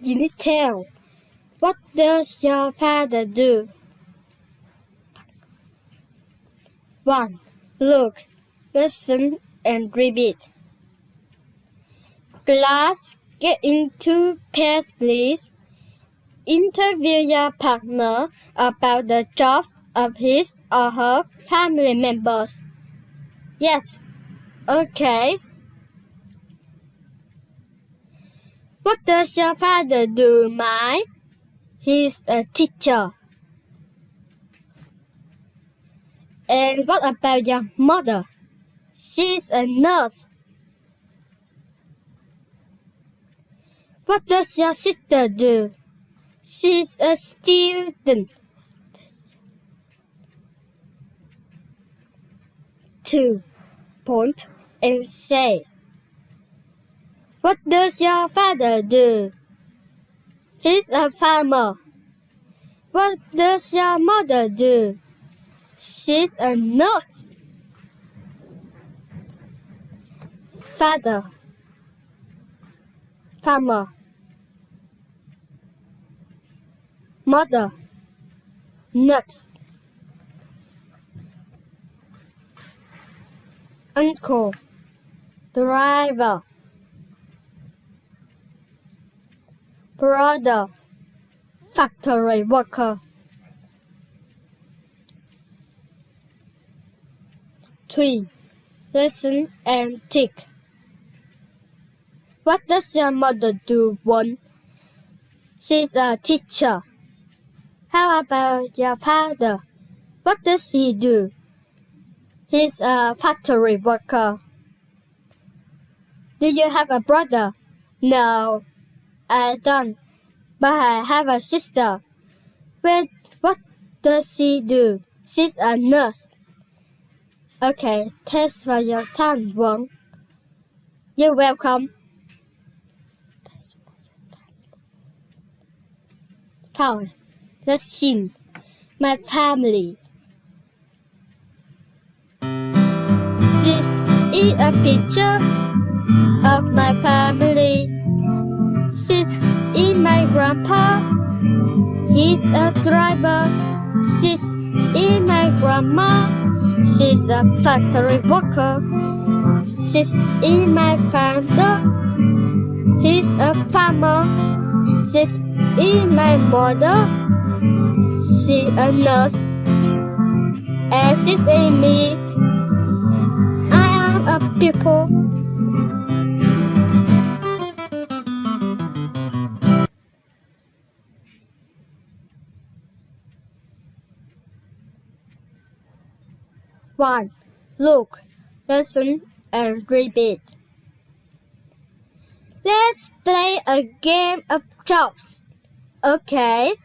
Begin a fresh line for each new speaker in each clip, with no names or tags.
Unit 10. What does your father do? 1. Look, listen, and repeat. Class, get into pairs, please. Interview your partner about the jobs of his or her family members. Yes. Okay. What does your father do, Mike? He's a teacher. And what about your mother? She's a nurse. What does your sister do? She's a student. 2. Point and say. What does your father do? He's a farmer. What does your mother do? She's a nurse. Father, farmer. Mother, nurse. Uncle, driver. Brother, factory worker. 3. Listen and tick. What does your mother do? 1. She's a teacher. How about your father? What does he do? He's a factory worker. Do you have a brother? No, I don't, but I have a sister. Wait, what does she do? She's a nurse. Okay, thanks for your time, Duong. You're welcome. 5. Let's sing. My family. This is a picture of my family. This is my grandpa. He's a driver. This is my grandma. She's a factory worker. This is my father. He's a farmer. This is my mother. She's a nurse. And this is me. I am a pupil. One. Look, listen, and repeat. Let's play a game of jobs. Okay.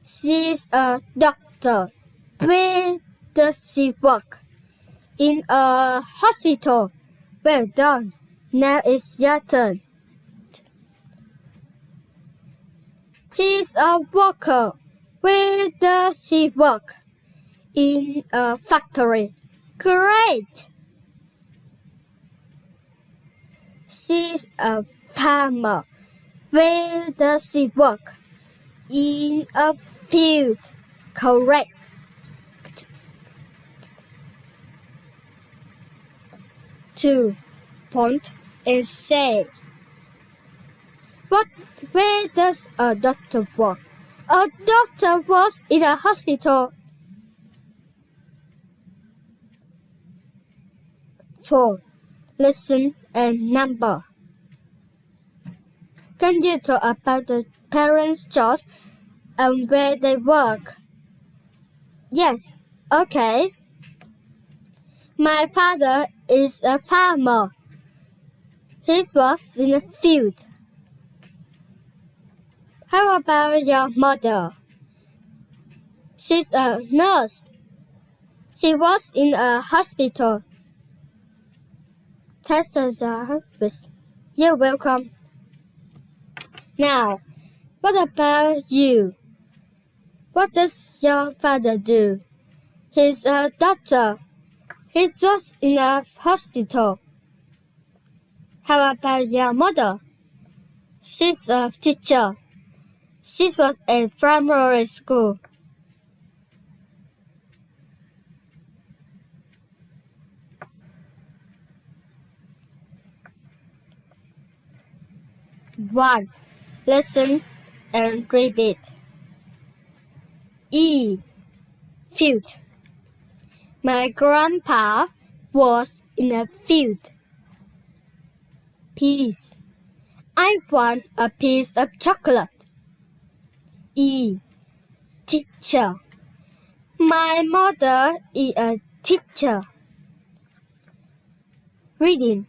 She's a doctor. Where does she work? In a hospital. Well done. Now it's your turn. He's a worker. Where does he work? In a factory. Great! She's a farmer. Where does she work? In a field. Correct. 2. Point and say. Where does a doctor work? A doctor works in a hospital. 4. Listen and number. Can you talk about the parents' jobs and where they work? Yes. Okay. My father is a farmer. He works in a field. How about your mother? She's a nurse. She works in a hospital. Test the service. You're welcome. Now, what about you? What does your father do? He's a doctor. He works in a hospital. How about your mother? She's a teacher. She was in primary school. One. Listen and repeat. E. Field. My grandpa was in a field. Piece. I want a piece of chocolate. E. Teacher. My mother is a teacher. Reading.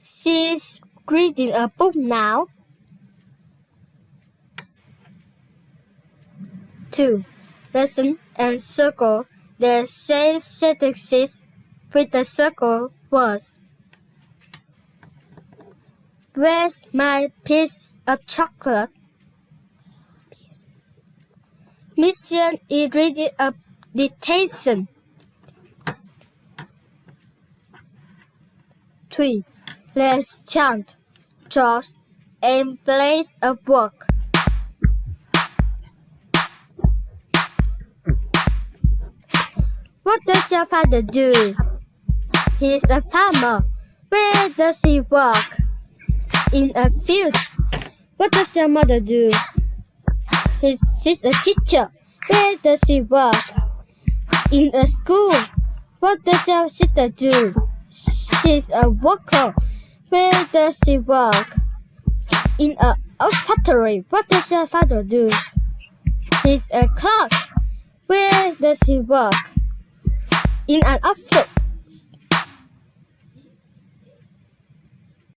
She's reading a book now. 2. Listen and circle the same sentences with the circle words. Where's my piece of chocolate? Mission is reading a dictation. 3. Let's chant jobs and place of work. What does your father do? He's a farmer. Where does he work? In a field. What does your mother do? She's a teacher. Where does she work? In a school. What does your sister do? She's a worker. Where does she work? In a factory. What does your father do? He's a clerk. Where does he work? In an office.